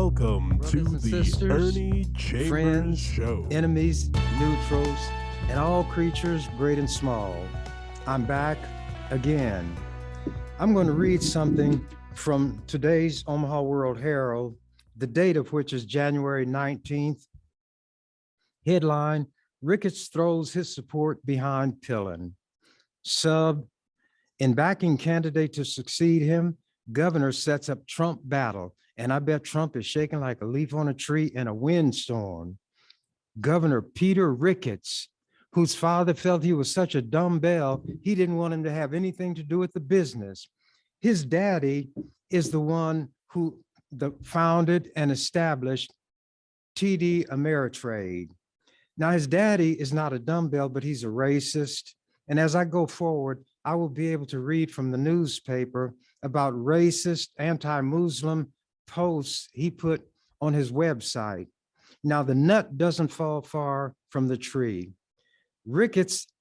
Welcome to Brothers and the sisters, Ernie Chambers friends, Show. enemies, neutrals, and all creatures great and small. I'm back again. I'm going to read something from today's Omaha World Herald, the date of which is January 19th. Headline, Ricketts throws his support behind Pillen. Sub, in backing candidate to succeed him, governor sets up Trump battle. And I bet Trump is shaking like a leaf on a tree in a windstorm. Governor Peter Ricketts, whose father felt he was such a dumbbell, he didn't want him to have anything to do with the business. His daddy is the one who founded and established TD Ameritrade. Now, his daddy is not a dumbbell, but he's a racist. And as I go forward, I will be able to read from the newspaper about racist, anti-Muslim posts he put on his website. Now, the nut doesn't fall far from the tree.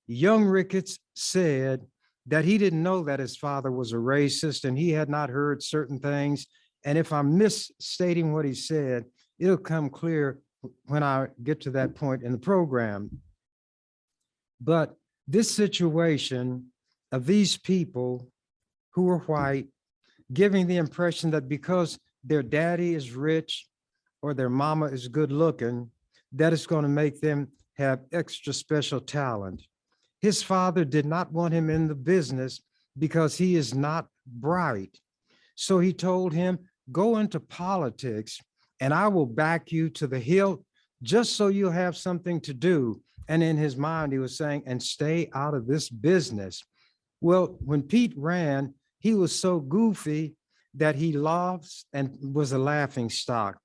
Young Ricketts said that he didn't know that his father was a racist and he had not heard certain things. And if I'm misstating what he said, it'll come clear when I get to that point in the program. But this situation of these people who are white, giving the impression that because their daddy is rich or their mama is good looking, that it's going to make them have extra special talent. His father did not want him in the business because he is not bright. So he told him, go into politics and I will back you to the hilt just so you'll have something to do. And in his mind, he was saying, and stay out of this business. Well, when Pete ran, he was so goofy that he lost and was a laughing stock.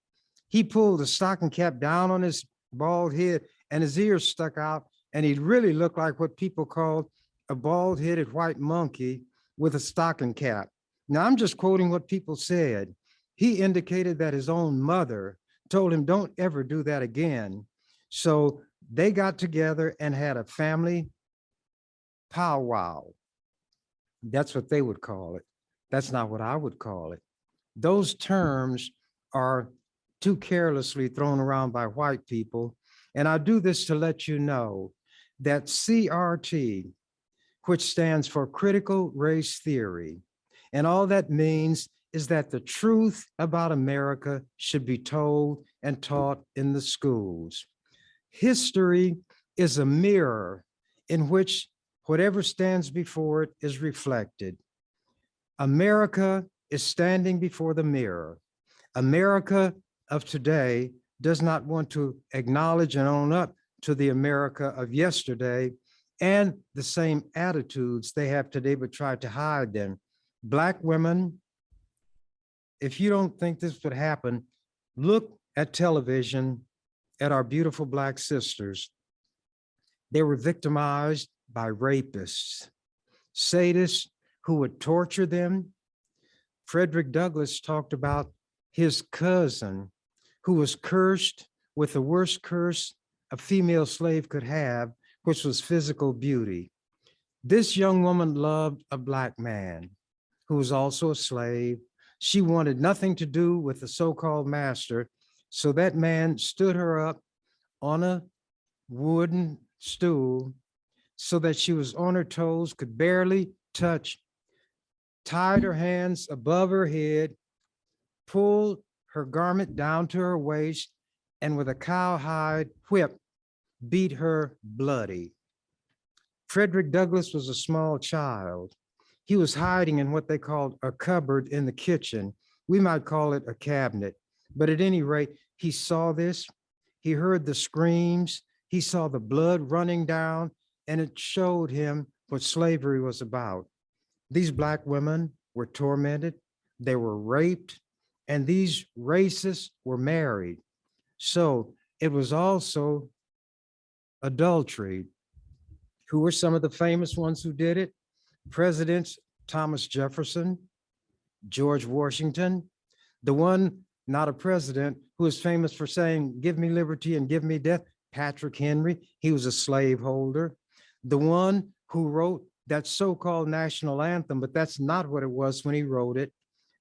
He pulled the stocking cap down on his bald head and his ears stuck out, and he really looked like what people called a bald-headed white monkey with a stocking cap. Now, I'm just quoting what people said. He indicated that his own mother told him, don't ever do that again. So they got together and had a family powwow. That's what they would call it. That's not what I would call it. Those terms are too carelessly thrown around by white people. And I do this to let you know that CRT, which stands for critical race theory, and all that means is that the truth about America should be told and taught in the schools. History is a mirror in which whatever stands before it is reflected. America is standing before the mirror. America of today does not want to acknowledge and own up to the America of yesterday and the same attitudes they have today, but try to hide them. Black women, if you don't think this would happen, look at television at our beautiful Black sisters. They were victimized by rapists, sadists who would torture them. Frederick Douglass talked about his cousin who was cursed with the worst curse a female slave could have, which was physical beauty. This young woman loved a Black man who was also a slave. She wanted nothing to do with the so-called master. So that man stood her up on a wooden stool so that she was on her toes, could barely touch, tied her hands above her head, pulled her garment down to her waist, and with a cowhide whip, beat her bloody. Frederick Douglass was a small child. He was hiding in what they called a cupboard in the kitchen. We might call it a cabinet, but at any rate, he saw this, he heard the screams, he saw the blood running down, and it showed him what slavery was about. These Black women were tormented, they were raped, and these racists were married. So it was also adultery. Who were some of the famous ones who did it? Presidents Thomas Jefferson, George Washington, the one, not a president, who is famous for saying, give me liberty and give me death, Patrick Henry. He was a slaveholder. The one who wrote that so-called national anthem, but that's not what it was when he wrote it.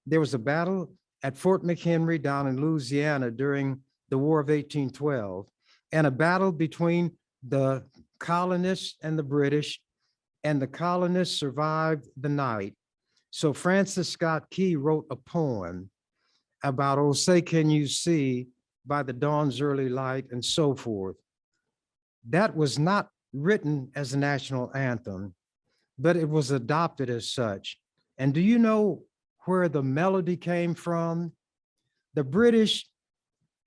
There was a battle at Fort McHenry down in Louisiana during the War of 1812, and a battle between the colonists and the British, and the colonists survived the night. So Francis Scott Key wrote a poem about, oh, say, can you see by the dawn's early light, and so forth. That was not written as a national anthem, but it was adopted as such. And do you know where the melody came from? The British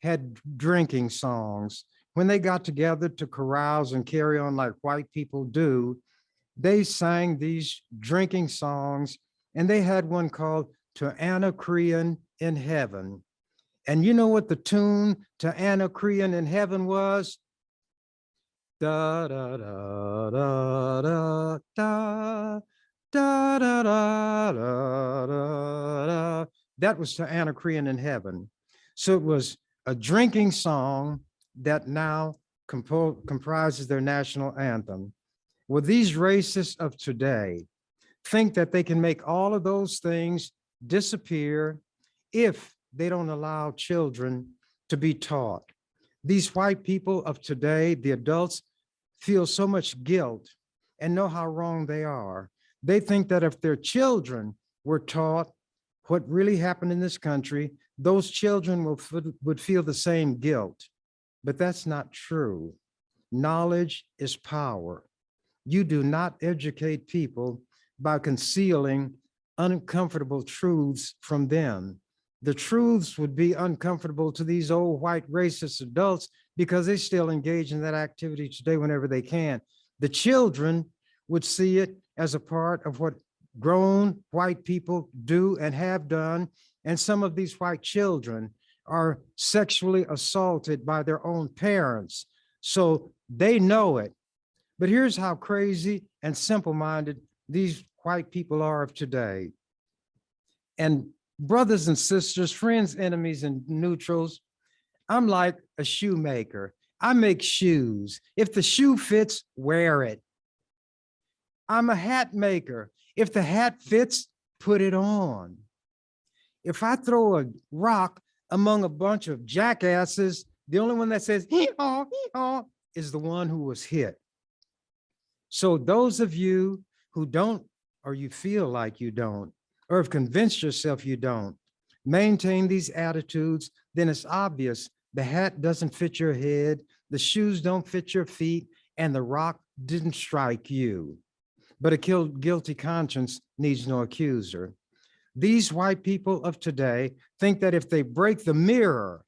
had drinking songs. When they got together to carouse and carry on like white people do, they sang these drinking songs, and they had one called To Anacreon in Heaven. And you know what the tune to Anacreon in Heaven was? Da da da da da da da da da da da. That was To Anacreon in Heaven. So it was a drinking song that now comprises their national anthem. Well, these racists of today think that they can make all of those things disappear if they don't allow children to be taught. These white people of today, the adults, feel so much guilt and know how wrong they are. They think that if their children were taught what really happened in this country, those children would feel the same guilt. But that's not true. Knowledge is power. You do not educate people by concealing uncomfortable truths from them. The truths would be uncomfortable to these old white racist adults because they still engage in that activity today whenever they can. The children would see it as a part of what grown white people do and have done. And some of these white children are sexually assaulted by their own parents. So they know it. But here's how crazy and simple-minded these white people are of today. And brothers and sisters, friends, enemies, and neutrals, I'm like a shoemaker. I make shoes. If the shoe fits, wear it. I'm a hat maker. If the hat fits, put it on. If I throw a rock among a bunch of jackasses, the only one that says hee-haw, hee-haw is the one who was hit. So those of you who don't, or you feel like you don't, or have convinced yourself you don't, maintain these attitudes, then it's obvious the hat doesn't fit your head, the shoes don't fit your feet, and the rock didn't strike you. But a guilty conscience needs no accuser. These white people of today think that if they break the mirror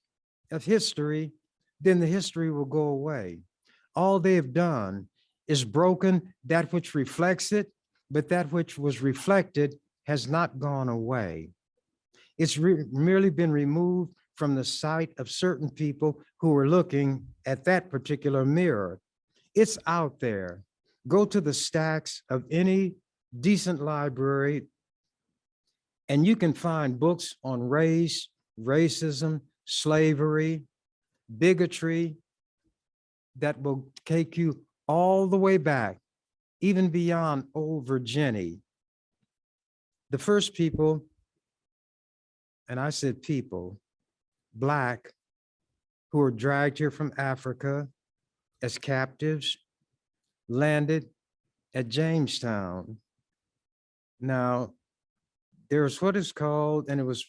of history, then the history will go away. All they have done is broken that which reflects it, but that which was reflected has not gone away. It's merely been removed from the sight of certain people who are looking at that particular mirror. It's out there. Go to the stacks of any decent library, and you can find books on race, racism, slavery, bigotry that will take you all the way back, even beyond old Virginia. The first people, and I said people, Black, who were dragged here from Africa as captives, landed at Jamestown. Now, there's what is called, and it was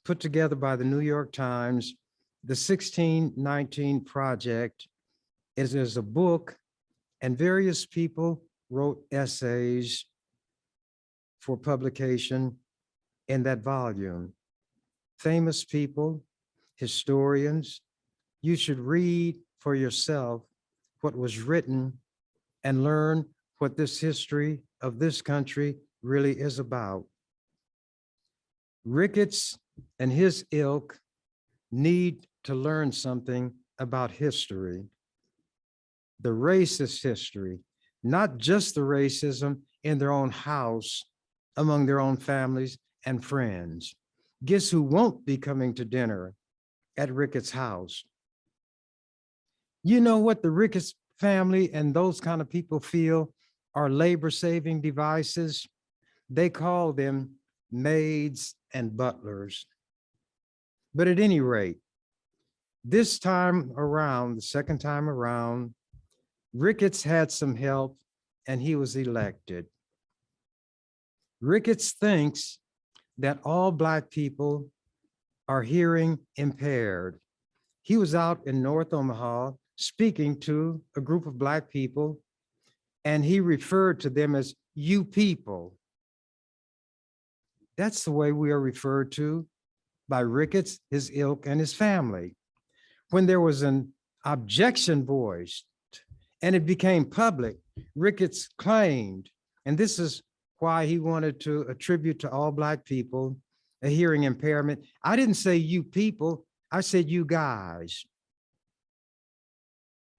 put together by the New York Times, the 1619 Project. It is a book, and various people wrote essays for publication in that volume. Famous people, historians, you should read for yourself what was written and learn what this history of this country really is about. Ricketts and his ilk need to learn something about history, the racist history, not just the racism in their own house, among their own families and friends. Guess who won't be coming to dinner at Ricketts' house? You know what the Ricketts family and those kind of people feel are labor-saving devices? They call them maids and butlers. But at any rate, this time around, the second time around, Ricketts had some help and he was elected. Ricketts thinks that all Black people are hearing impaired. He was out in North Omaha speaking to a group of Black people, and he referred to them as you people. That's the way we are referred to by Ricketts, his ilk, and his family. When there was an objection voiced and it became public, Ricketts claimed, and this is why he wanted to attribute to all Black people a hearing impairment. I didn't say you people, I said you guys.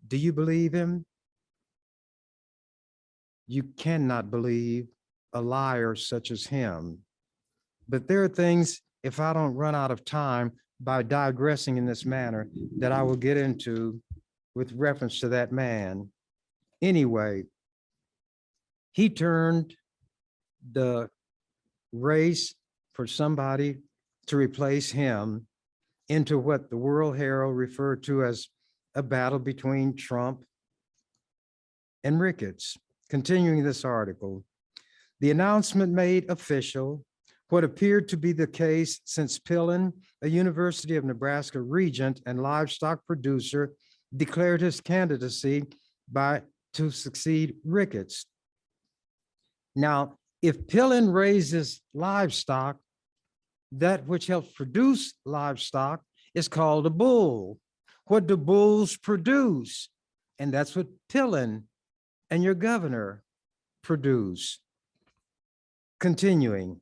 Do you believe him? You cannot believe a liar such as him. But there are things, if I don't run out of time by digressing in this manner, that I will get into with reference to that man. Anyway, he turned the race for somebody to replace him into what the World Herald referred to as a battle between Trump and Ricketts. Continuing this article, the announcement made official what appeared to be the case since Pillen, a University of Nebraska regent and livestock producer, declared his candidacy to succeed Ricketts. Now, if Pillen raises livestock, that which helps produce livestock is called a bull. What do bulls produce? And that's what Pillen and your governor produce. Continuing,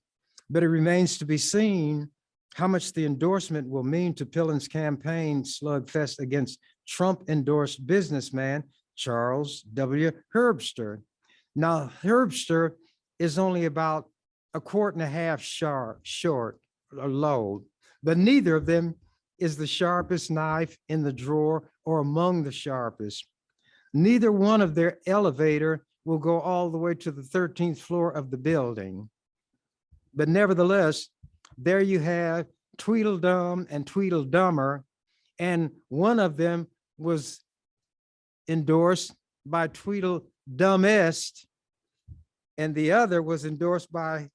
but it remains to be seen how much the endorsement will mean to Pillen's campaign slugfest against Trump-endorsed businessman Charles W. Herbster. Now, Herbster is only about 1.5 quart short or load, but neither of them is the sharpest knife in the drawer or among the sharpest. Neither one of their elevator will go all the way to the 13th floor of the building. But nevertheless, there you have Tweedledum and Tweedledummer, and one of them was endorsed by Tweedledumbest, and the other was endorsed by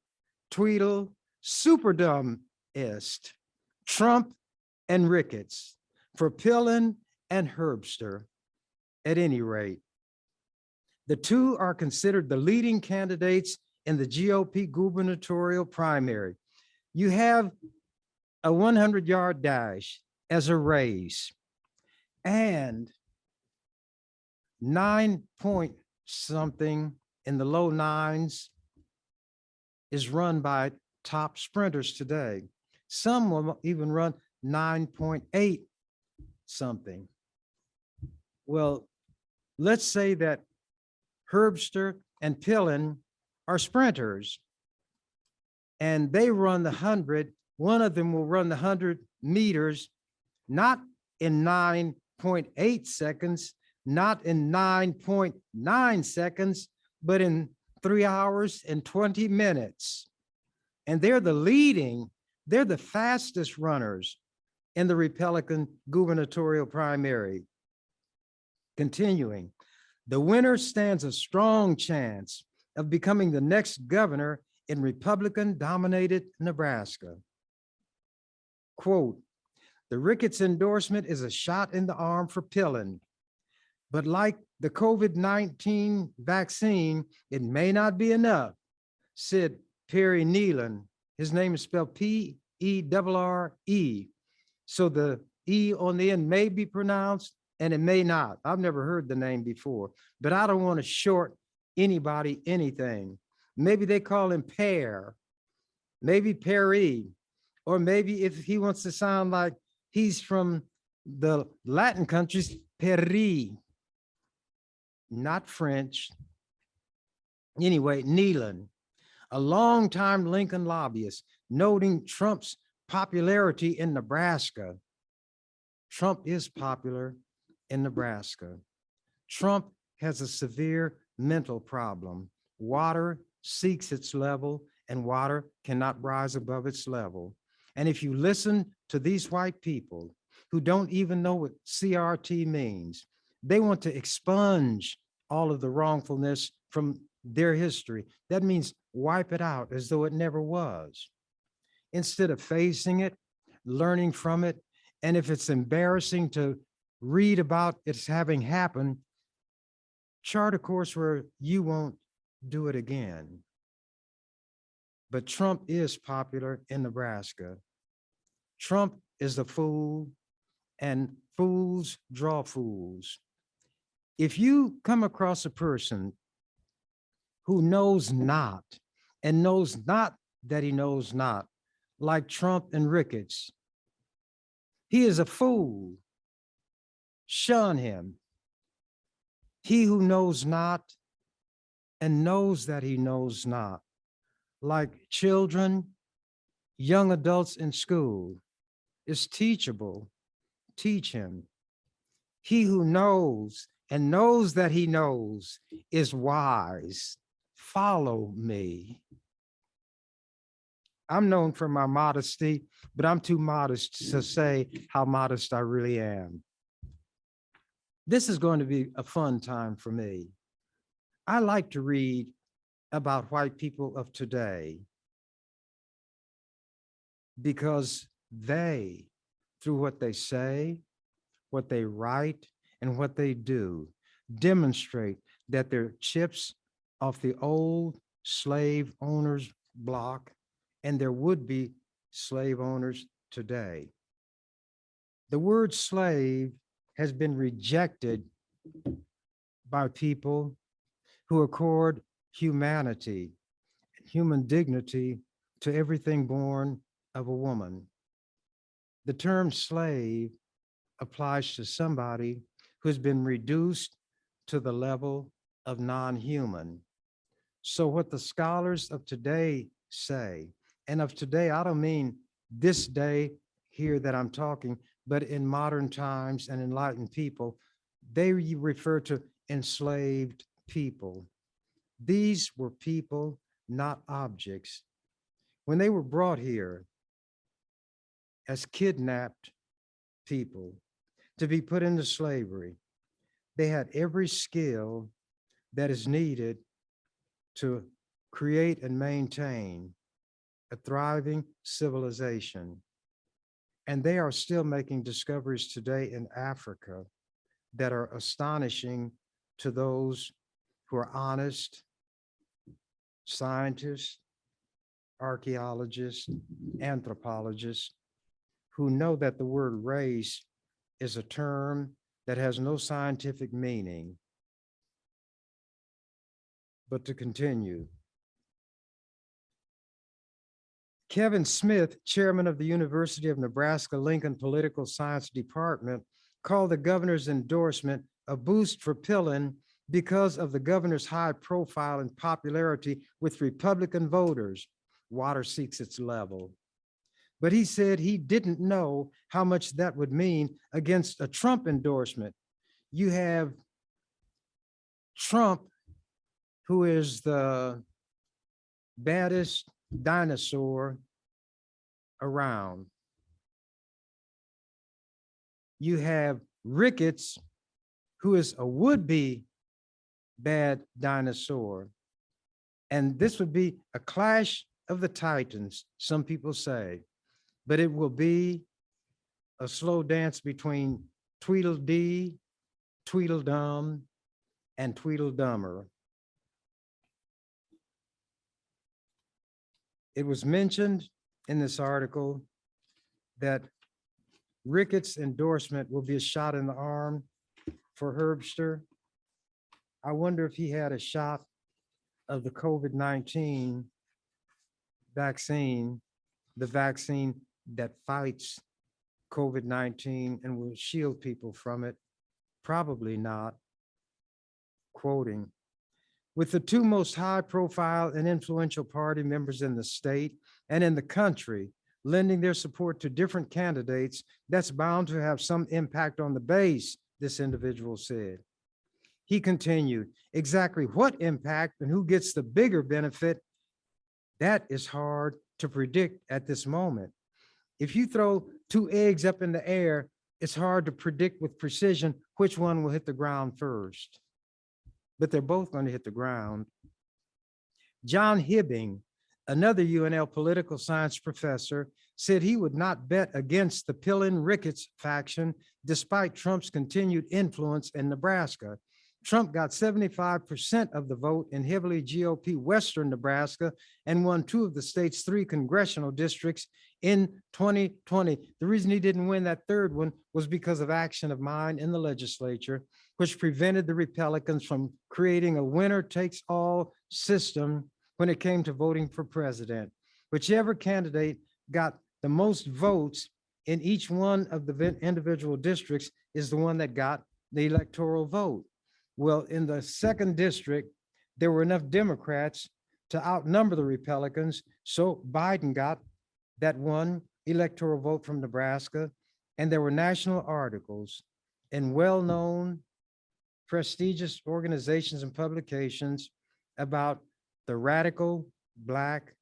Tweedle Superdumbest. Trump and Ricketts for Pillen and Herbster. At any rate, the two are considered the leading candidates in the GOP gubernatorial primary. You have a 100-yard dash as a race, and 9 point something in the low nines is run by top sprinters today. Some will even run 9.8 something. Well, let's say that Herbster and Pillen are sprinters and they run the 100. One of them will run the 100 meters, not in 9.8 seconds, not in 9.9 seconds, but in 3 hours and 20 minutes. And they're the fastest runners in the Republican gubernatorial primary. Continuing, the winner stands a strong chance of becoming the next governor in Republican-dominated Nebraska. Quote, the Ricketts endorsement is a shot in the arm for Pillen, but like the COVID-19 vaccine, it may not be enough, said Perry Nealon. His name is spelled P-E-R-R-E. So the E on the end may be pronounced and it may not. I've never heard the name before, but I don't want to short anybody anything. Maybe they call him Pear, maybe Perry, or maybe if he wants to sound like he's from the Latin countries, Perry, not French. Anyway, Nealon, a longtime Lincoln lobbyist, noting Trump's popularity in Nebraska. Trump is popular in Nebraska. Trump has a severe mental problem. Water seeks its level and water cannot rise above its level. And if you listen to these white people who don't even know what CRT means, they want to expunge all of the wrongfulness from their history. That means wipe it out as though it never was. Instead of facing it, learning from it, and if it's embarrassing to read about it's having happened, chart a course where you won't do it again. But Trump is popular in Nebraska. Trump is a fool, and fools draw fools. If you come across a person who knows not and knows not that he knows not, like Trump and Ricketts, he is a fool. Shun him. He who knows not and knows that he knows not, like children, young adults in school, is teachable. Teach him. He who knows and knows that he knows is wise. Follow me. I'm known for my modesty, but I'm too modest to say how modest I really am. This is going to be a fun time for me. I like to read about white people of today because they, through what they say, what they write, and what they do, demonstrate that they're chips off the old slave owners block and there would be slave owners today. The word slave has been rejected by people who accord humanity, human dignity to everything born of a woman. The term slave applies to somebody who's been reduced to the level of non-human. So what the scholars of today say, and of today, I don't mean this day here that I'm talking, but in modern times and enlightened people, they refer to enslaved people. These were people, not objects. When they were brought here as kidnapped people to be put into slavery, they had every skill that is needed to create and maintain a thriving civilization. And they are still making discoveries today in Africa that are astonishing to those who are honest scientists, archaeologists, anthropologists, who know that the word race is a term that has no scientific meaning. But to continue, Kevin Smith, chairman of the University of Nebraska-Lincoln Political Science Department, called the governor's endorsement a boost for Pillin because of the governor's high profile and popularity with Republican voters. Water seeks its level. But he said he didn't know how much that would mean against a Trump endorsement. You have Trump, who is the baddest dinosaur around. You have Ricketts, who is a would-be bad dinosaur. And this would be a clash of the titans, some people say, but it will be a slow dance between Tweedledee, Tweedledum, and Tweedledummer. It was mentioned in this article that Ricketts' endorsement will be a shot in the arm for Herbster. I wonder if he had a shot of the COVID-19 vaccine, the vaccine that fights COVID-19 and will shield people from it. Probably not. Quoting, with the two most high profile and influential party members in the state and in the country lending their support to different candidates, that's bound to have some impact on the base, this individual said. He continued, exactly what impact and who gets the bigger benefit, that is hard to predict at this moment. If you throw two eggs up in the air, it's hard to predict with precision which one will hit the ground first, but they're both going to hit the ground. John Hibbing, another UNL political science professor, said he would not bet against the Pillin-Ricketts faction despite Trump's continued influence in Nebraska. Trump got 75% of the vote in heavily GOP Western Nebraska and won two of the state's three congressional districts in 2020. The reason he didn't win that third one was because of action of mine in the legislature, which prevented the Republicans from creating a winner-takes-all system when it came to voting for president. Whichever candidate got the most votes in each one of the individual districts is the one that got the electoral vote. Well, in the second district, there were enough Democrats to outnumber the Republicans, so Biden got that one electoral vote from Nebraska, and there were national articles in well-known, prestigious organizations and publications about the radical Black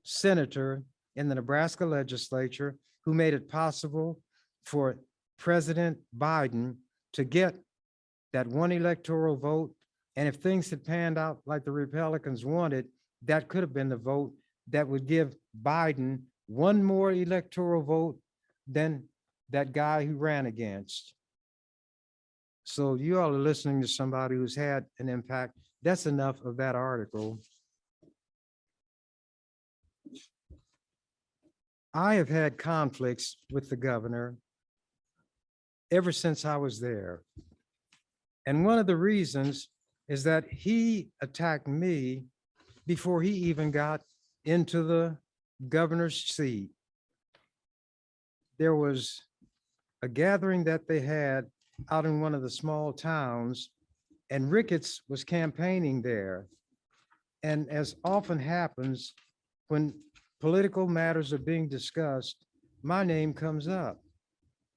senator in the Nebraska legislature who made it possible for President Biden to get that one electoral vote. And if things had panned out like the Republicans wanted, that could have been the vote that would give Biden one more electoral vote than that guy who ran against. So you all are listening to somebody who's had an impact. That's enough of that article. I have had conflicts with the governor ever since I was there. And one of the reasons is that he attacked me before he even got into the governor's seat. There was a gathering that they had out in one of the small towns, and Ricketts was campaigning there. And as often happens, when political matters are being discussed, my name comes up.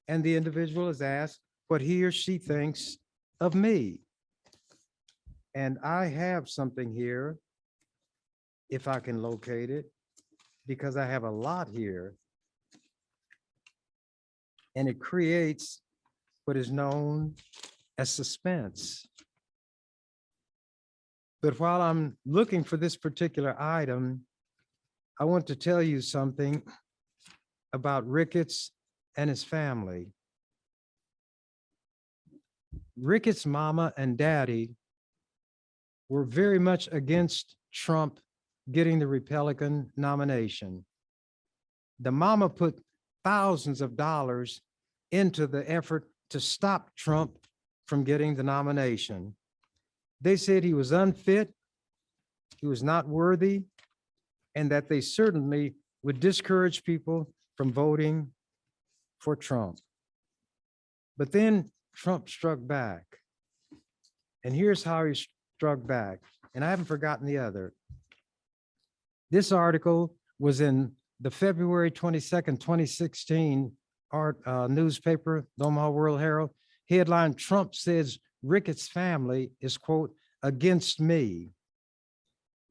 And the individual is asked what he or she thinks of me. And I have something here, if I can locate it, because I have a lot here. And it creates what is known as suspense. But while I'm looking for this particular item, I want to tell you something about Ricketts and his family. Ricketts' mama and daddy were very much against Trump getting the Republican nomination. The mama put thousands of dollars into the effort to stop Trump from getting the nomination. They said he was unfit, he was not worthy, and that they certainly would discourage people from voting for Trump. But then Trump struck back. And here's how he struck back. And I haven't forgotten the other. This article was in the February 22nd, 2016 newspaper, the Omaha World Herald. Headline: Trump says Ricketts' family is, quote, against me.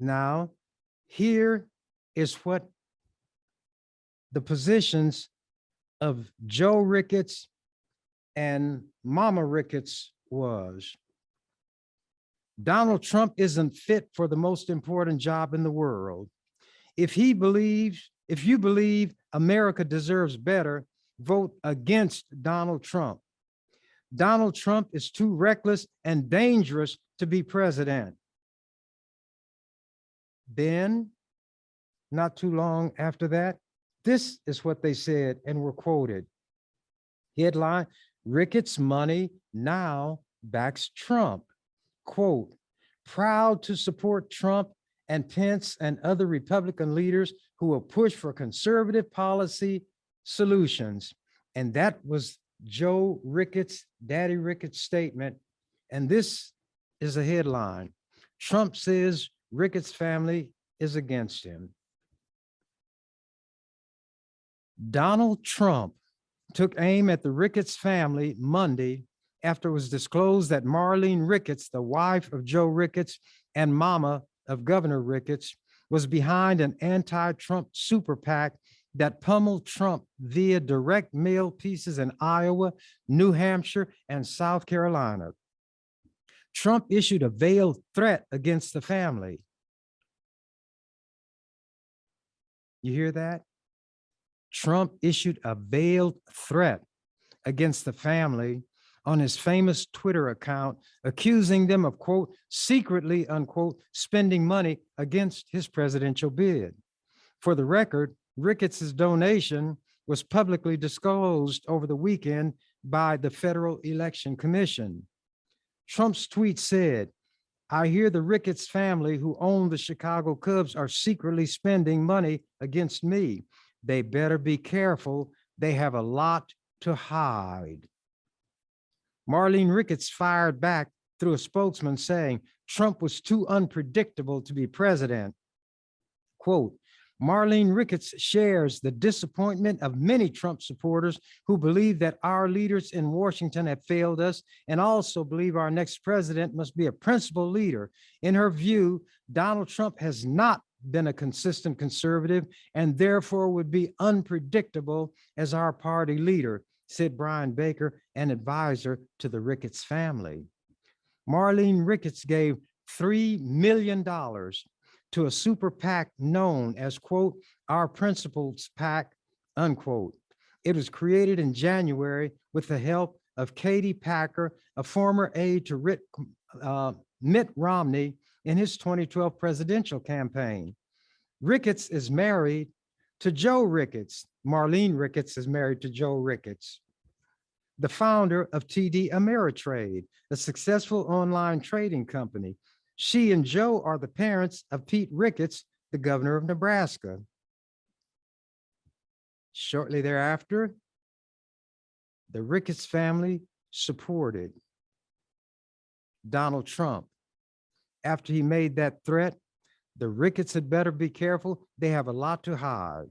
Now, here is what the positions of Joe Ricketts and Mama Ricketts was. Donald Trump isn't fit for the most important job in the world. If you believe America deserves better, vote against Donald Trump. Donald Trump is too reckless and dangerous to be president. Then, not too long after that, this is what they said and were quoted. Headline: Ricketts' money now backs Trump. Quote, proud to support Trump and Pence and other Republican leaders who will push for conservative policy solutions. And that was Joe Ricketts, Daddy Ricketts' statement. And this is a headline: Trump says Ricketts' family is against him. Donald Trump took aim at the Ricketts family Monday after it was disclosed that Marlene Ricketts, the wife of Joe Ricketts and mama of Governor Ricketts, was behind an anti-Trump super PAC that pummeled Trump via direct mail pieces in Iowa, New Hampshire, and South Carolina. Trump issued a veiled threat against the family. You hear that? Trump issued a veiled threat against the family on his famous Twitter account, accusing them of, quote, secretly, unquote, spending money against his presidential bid. For the record, Ricketts' donation was publicly disclosed over the weekend by the Federal Election Commission. Trump's tweet said, I hear the Ricketts family who own the Chicago Cubs are secretly spending money against me. They better be careful. They have a lot to hide. Marlene Ricketts fired back through a spokesman saying Trump was too unpredictable to be president. Quote, Marlene Ricketts shares the disappointment of many Trump supporters who believe that our leaders in Washington have failed us and also believe our next president must be a principled leader. In her view, Donald Trump has not been a consistent conservative and therefore would be unpredictable as our party leader, said Brian Baker, an advisor to the Ricketts family. Marlene Ricketts gave $3 million to a super PAC known as, quote, our Principles PAC, unquote. It was created in January with the help of Katie Packer, a former aide to Mitt Romney in his 2012 presidential campaign. Ricketts is married to Joe Ricketts. Marlene Ricketts is married to Joe Ricketts, the founder of TD Ameritrade, a successful online trading company. She and Joe are the parents of Pete Ricketts, the governor of Nebraska. Shortly thereafter, the Ricketts family supported Donald Trump. After he made that threat, the Ricketts had better be careful. They have a lot to hide.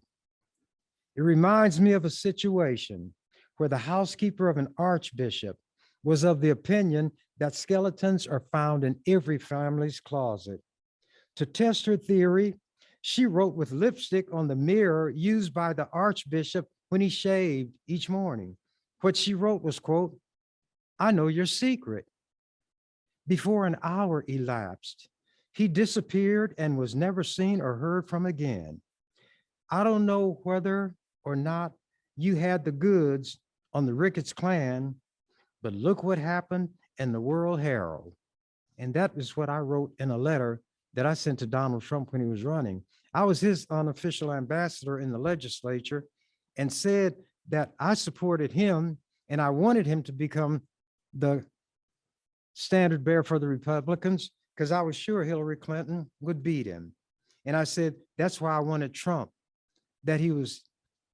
It reminds me of a situation where the housekeeper of an archbishop was of the opinion that skeletons are found in every family's closet. To test her theory, she wrote with lipstick on the mirror used by the archbishop when he shaved each morning. What she wrote was, quote, I know your secret. Before an hour elapsed, he disappeared and was never seen or heard from again. I don't know whether or not you had the goods on the Ricketts clan, but look what happened in the World Herald. And that is what I wrote in a letter that I sent to Donald Trump when he was running. I was his unofficial ambassador in the legislature and said that I supported him and I wanted him to become the standard bearer for the Republicans because I was sure Hillary Clinton would beat him. And I said, that's why I wanted Trump, that he was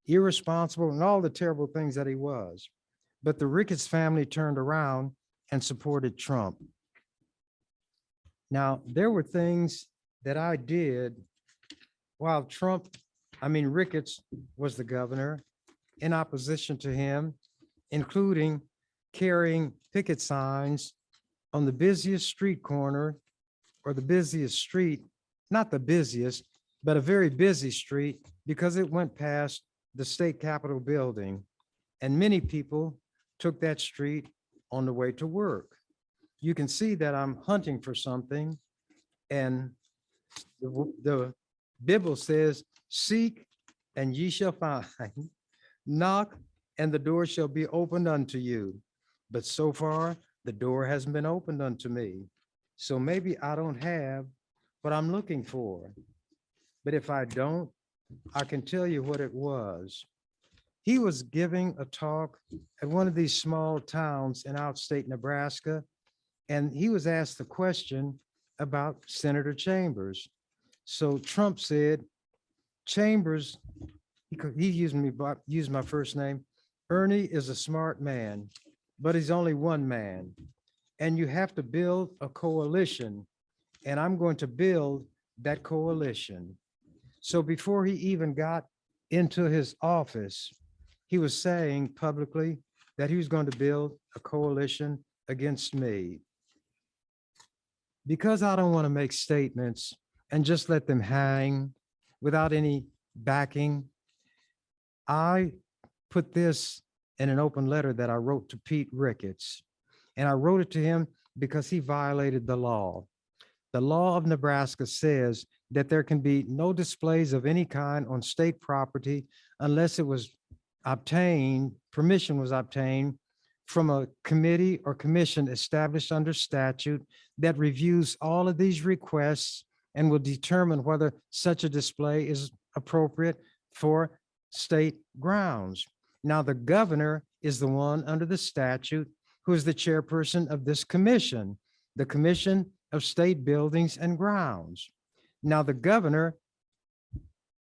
irresponsible and all the terrible things that he was. But the Ricketts family turned around and supported Trump. Now, there were things that I did while Ricketts was the governor, in opposition to him, including carrying picket signs on the busiest street corner or the busiest street, not the busiest, but a very busy street because it went past the state capitol building. And many people took that street on the way to work. You can see that I'm hunting for something. And the Bible says, seek and ye shall find, knock and the door shall be opened unto you. But so far, the door hasn't been opened unto me. So maybe I don't have what I'm looking for. But if I don't, I can tell you what it was. He was giving a talk at one of these small towns in outstate Nebraska, and he was asked the question about Senator Chambers. So Trump said, Chambers, he used my first name, Ernie is a smart man, but he's only one man. And you have to build a coalition, and I'm going to build that coalition. So before he even got into his office, he was saying publicly that he was going to build a coalition against me. Because I don't want to make statements and just let them hang without any backing, I put this in an open letter that I wrote to Pete Ricketts, and I wrote it to him because he violated the law. The law of Nebraska says that there can be no displays of any kind on state property unless it was obtained, permission was obtained from a committee or commission established under statute that reviews all of these requests and will determine whether such a display is appropriate for state grounds. Now, the governor is the one under the statute who is the chairperson of this commission, the Commission of State Buildings and Grounds. Now, the governor,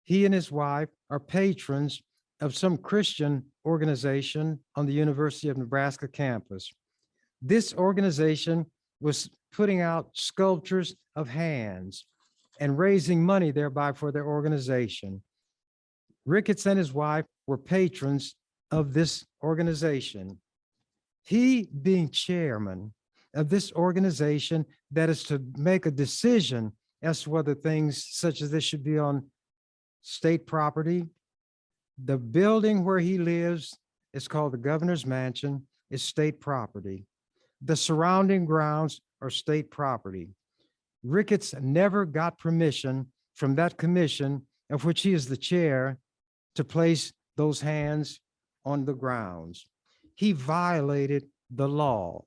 he and his wife are patrons of some Christian organization on the University of Nebraska campus. This organization was putting out sculptures of hands and raising money thereby for their organization. Ricketts and his wife were patrons of this organization. He, being chairman of this organization that is to make a decision as to whether things such as this should be on state property, the building where he lives is called the Governor's Mansion, is state property. The surrounding grounds are state property. Ricketts never got permission from that commission, of which he is the chair, to place those hands on the grounds. He violated the law.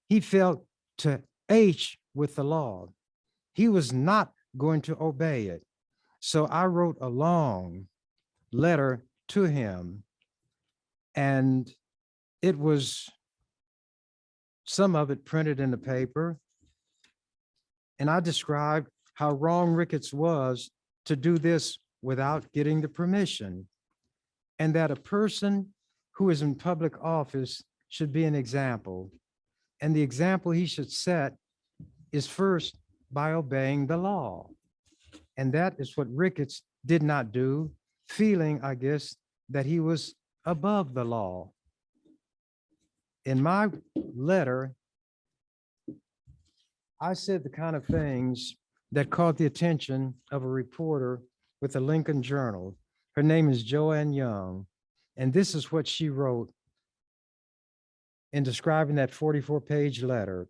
He felt to H with the law. He was not going to obey it. So I wrote a long letter to him, and it was some of it printed in the paper. And I described how wrong Ricketts was to do this without getting the permission, and that a person who is in public office should be an example. And the example he should set is first by obeying the law. And that is what Ricketts did not do, feeling, I guess, that he was above the law. In my letter, I said the kind of things that caught the attention of a reporter with the Lincoln Journal. Her name is Joanne Young, and this is what she wrote in describing that 44-page letter.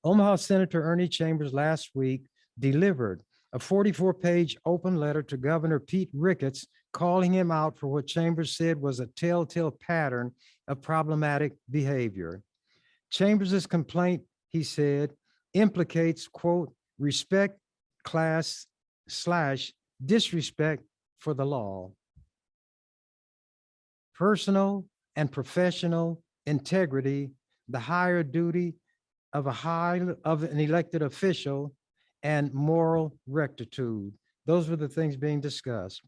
Omaha Senator Ernie Chambers last week delivered a 44-page open letter to Governor Pete Ricketts, calling him out for what Chambers said was a telltale pattern of problematic behavior. Chambers's complaint, he said, implicates, quote, respect, class / disrespect for the law. Personal and professional integrity, the higher duty of an elected official, and moral rectitude. Those were the things being discussed.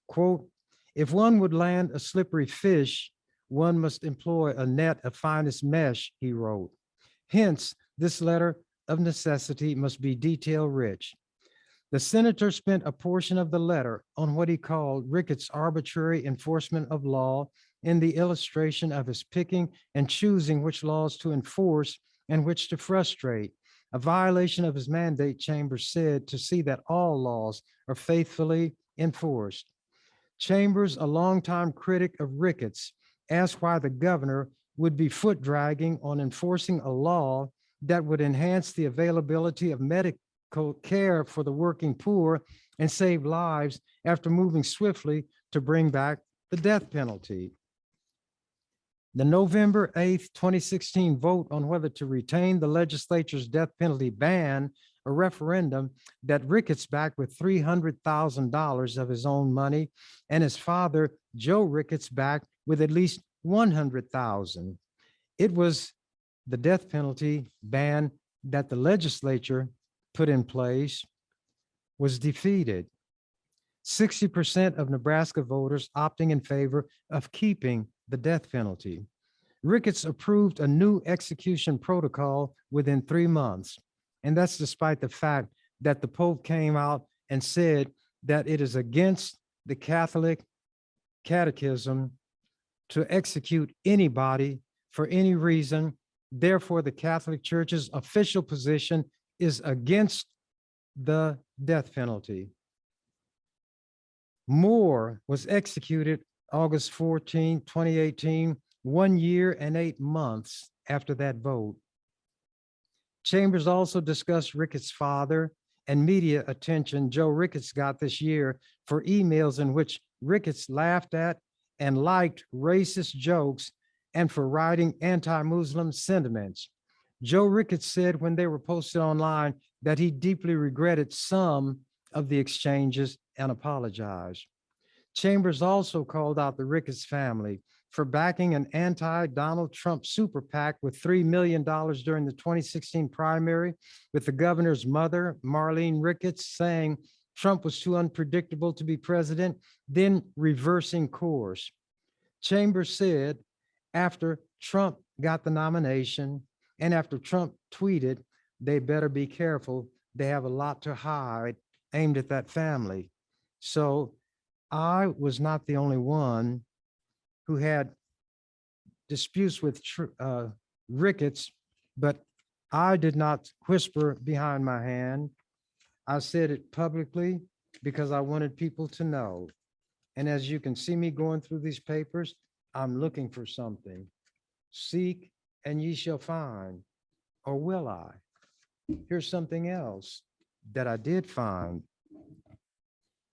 Quote, if one would land a slippery fish, one must employ a net of finest mesh, he wrote. Hence, this letter of necessity must be detail rich. The senator spent a portion of the letter on what he called Ricketts' arbitrary enforcement of law in the illustration of his picking and choosing which laws to enforce and which to frustrate, a violation of his mandate, Chambers said, to see that all laws are faithfully enforced. Chambers, a longtime critic of Ricketts, asked why the governor would be foot dragging on enforcing a law that would enhance the availability of medical care for the working poor and save lives after moving swiftly to bring back the death penalty. The November 8th, 2016 vote on whether to retain the legislature's death penalty ban, a referendum that Ricketts backed with $300,000 of his own money, and his father, Joe Ricketts, backed with at least $100,000. It was the death penalty ban that the legislature put in place was defeated. 60% of Nebraska voters opting in favor of keeping the death penalty. Ricketts approved a new execution protocol within 3 months. And that's despite the fact that the Pope came out and said that it is against the Catholic catechism to execute anybody for any reason. Therefore, the Catholic Church's official position is against the death penalty. Moore was executed August 14, 2018, 1 year and 8 months after that vote. Chambers also discussed Ricketts' father and media attention Joe Ricketts got this year for emails in which Ricketts laughed at and liked racist jokes and for writing anti-Muslim sentiments. Joe Ricketts said when they were posted online that he deeply regretted some of the exchanges and apologized. Chambers also called out the Ricketts family for backing an anti-Donald Trump super PAC with $3 million during the 2016 primary, with the governor's mother, Marlene Ricketts, saying Trump was too unpredictable to be president, then reversing course. Chambers said after Trump got the nomination and after Trump tweeted, they better be careful, they have a lot to hide, aimed at that family. So I was not the only one who had disputes with Ricketts, but I did not whisper behind my hand. I said it publicly because I wanted people to know. And as you can see me going through these papers, I'm looking for something. Seek and ye shall find, or will I? Here's something else that I did find.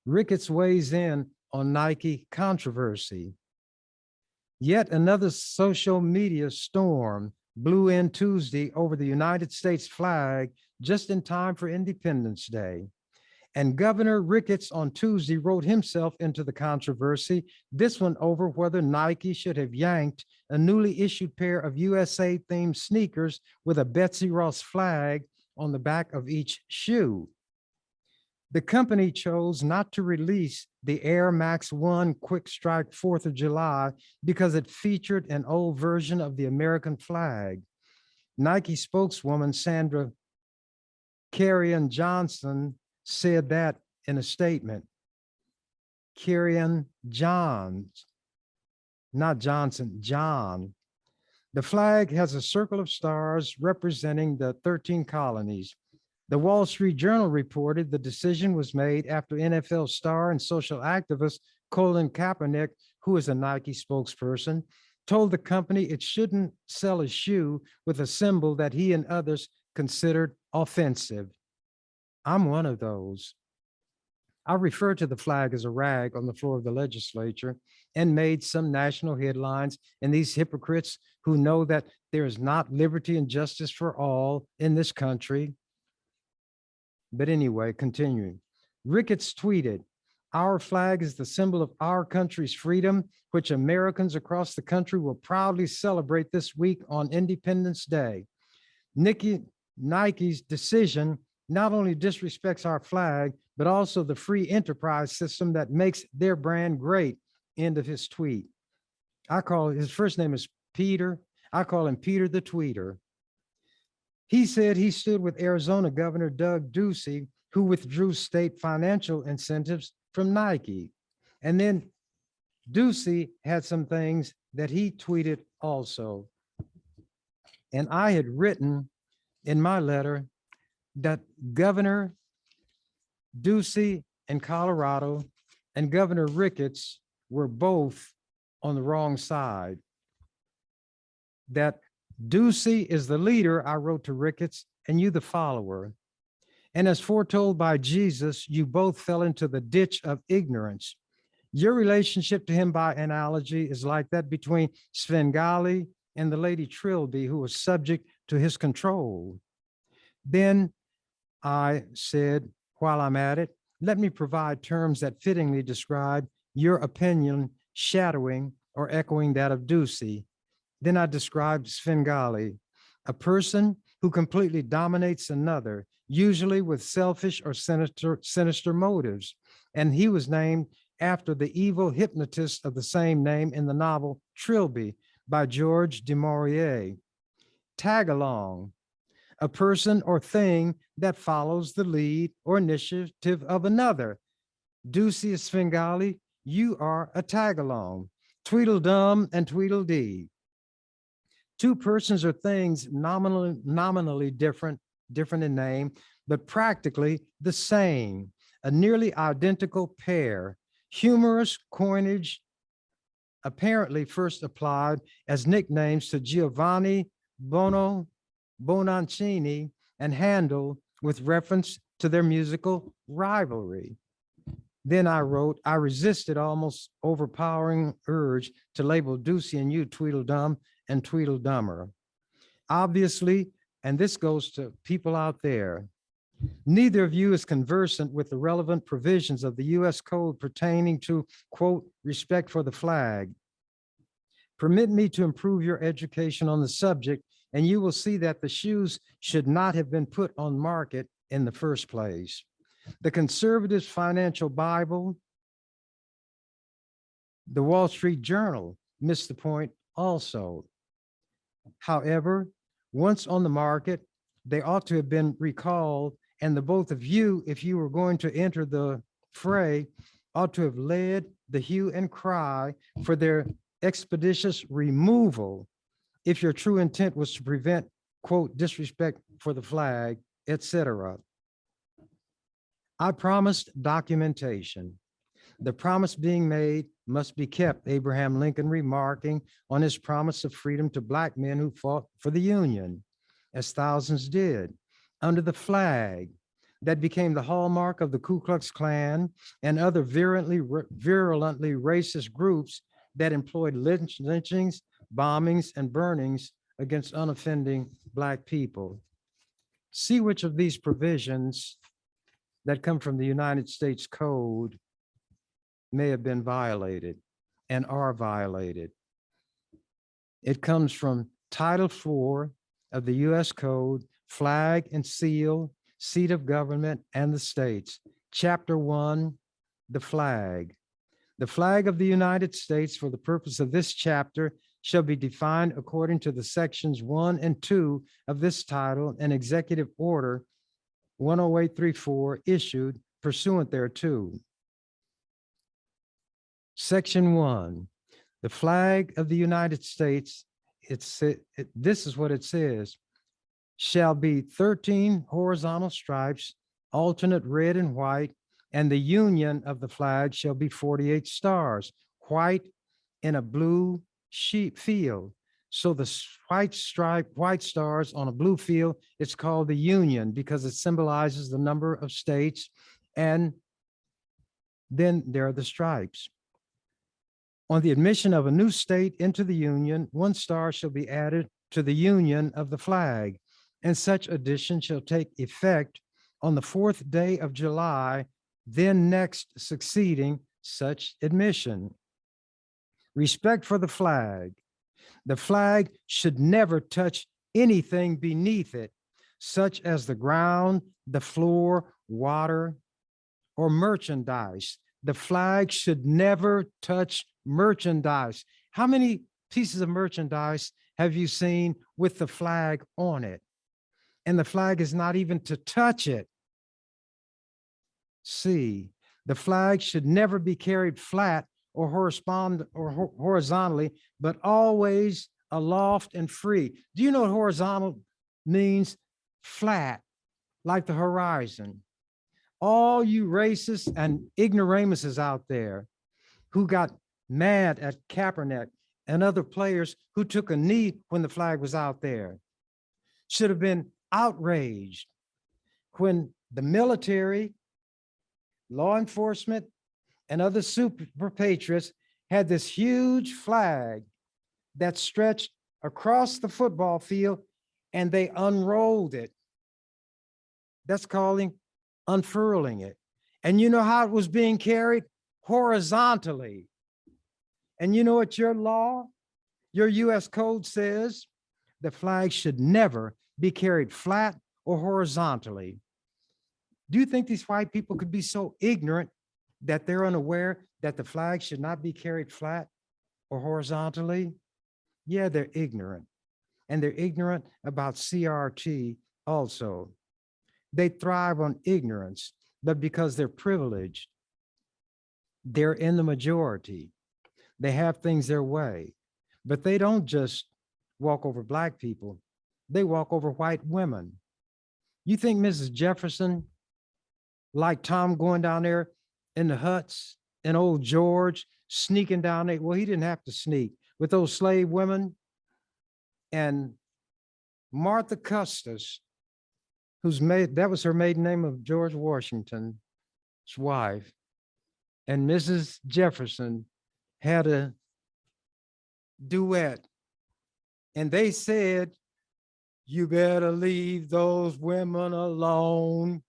Ricketts weighs in on Nike controversy. Yet another social media storm blew in Tuesday over the United States flag just in time for Independence Day. And Governor Ricketts on Tuesday wrote himself into the controversy, this one over whether Nike should have yanked a newly issued pair of USA-themed sneakers with a Betsy Ross flag on the back of each shoe. The company chose not to release the Air Max 1 Quick Strike 4th of July because it featured an old version of the American flag. Nike spokeswoman Sandra Carrion Johnson said that in a statement. Carrion Johns, not Johnson, John. The flag has a circle of stars representing the 13 colonies. The Wall Street Journal reported the decision was made after NFL star and social activist Colin Kaepernick, who is a Nike spokesperson, told the company it shouldn't sell a shoe with a symbol that he and others considered offensive. I'm one of those. I refer to the flag as a rag on the floor of the legislature and made some national headlines, and these hypocrites who know that there is not liberty and justice for all in this country. But anyway, continuing. Ricketts tweeted, "Our flag is the symbol of our country's freedom, which Americans across the country will proudly celebrate this week on Independence Day. Nike's decision not only disrespects our flag, but also the free enterprise system that makes their brand great." End of his tweet. His first name is Peter. I call him Peter the Tweeter. He said he stood with Arizona Governor Doug Ducey, who withdrew state financial incentives from Nike. And then Ducey had some things that he tweeted also. And I had written in my letter that Governor Ducey in Colorado and Governor Ricketts were both on the wrong side. That Ducey is the leader, I wrote to Ricketts, and you the follower. And as foretold by Jesus, you both fell into the ditch of ignorance. Your relationship to him by analogy is like that between Svengali and the lady Trilby, who was subject to his control. Then I said, while I'm at it, let me provide terms that fittingly describe your opinion, shadowing or echoing that of Ducey. Then I described Svengali, a person who completely dominates another, usually with selfish or sinister motives. And he was named after the evil hypnotist of the same name in the novel Trilby by George du Maurier. Tag along, a person or thing that follows the lead or initiative of another. Ducey is Svengali, you are a tag along. Tweedledum and Tweedledee. Two persons or things nominally different in name, but practically the same, a nearly identical pair, Humorous coinage apparently first applied as nicknames to Giovanni Bononcini and Handel with reference to their musical rivalry. Then I wrote, I resisted almost overpowering urge to label Ducey and you Tweedledum and Tweedledummer. Obviously, and this goes to people out there, neither of you is conversant with the relevant provisions of the U.S. Code pertaining to, quote, respect for the flag. Permit me to improve your education on the subject, and you will see that the shoes should not have been put on market in the first place. The Conservatives' Financial Bible, the Wall Street Journal missed the point also. However, once on the market, they ought to have been recalled, and the both of you, if you were going to enter the fray, ought to have led the hue and cry for their expeditious removal if your true intent was to prevent, quote, disrespect for the flag, etc. I promised documentation. The promise being made must be kept, Abraham Lincoln remarking on his promise of freedom to Black men who fought for the Union, as thousands did, under the flag that became the hallmark of the Ku Klux Klan and other virulently racist groups that employed lynchings, bombings, and burnings against unoffending Black people. See which of these provisions that come from the United States Code may have been violated and are violated. It comes from Title IV of the U.S. Code, Flag and Seal, Seat of Government and the States. Chapter 1, the flag. The flag of the United States for the purpose of this chapter shall be defined according to the sections 1 and 2 of this title and Executive Order 10834 issued pursuant thereto. Section 1, the flag of the United States, this is what it says, shall be 13 horizontal stripes, alternate red and white, and the union of the flag shall be 48 stars, white in a blue sheep field. So the white stripe, white stars on a blue field, it's called the union because it symbolizes the number of states. And then there are the stripes. On the admission of a new state into the union, 1 star shall be added to the union of the flag, and such addition shall take effect on the 4th day of July, then next succeeding such admission. Respect for the flag. The flag should never touch anything beneath it, such as the ground, the floor, water, or merchandise. The flag should never touch merchandise. How many pieces of merchandise have you seen with the flag on it? And the flag is not even to touch it. C, the flag should never be carried flat or horizontally, but always aloft and free. Do you know what horizontal means? Flat, like the horizon. All you racists and ignoramuses out there who got mad at Kaepernick and other players who took a knee when the flag was out there should have been outraged when the military, law enforcement, and other super patriots had this huge flag that stretched across the football field and they unrolled it. That's calling unfurling it. And you know how it was being carried? Horizontally. And you know what your law, your US code says? The flag should never be carried flat or horizontally. Do you think these white people could be so ignorant that they're unaware that the flag should not be carried flat or horizontally? Yeah, they're ignorant. And they're ignorant about CRT also. They thrive on ignorance, but because they're privileged, they're in the majority. They have things their way, but they don't just walk over Black people. They walk over white women. You think Mrs. Jefferson liked Tom going down there in the huts and old George sneaking down there. Well, he didn't have to sneak with those slave women and Martha Custis, that was her maiden name of George Washington's wife. And Mrs. Jefferson had a duet. And they said, "You better leave those women alone."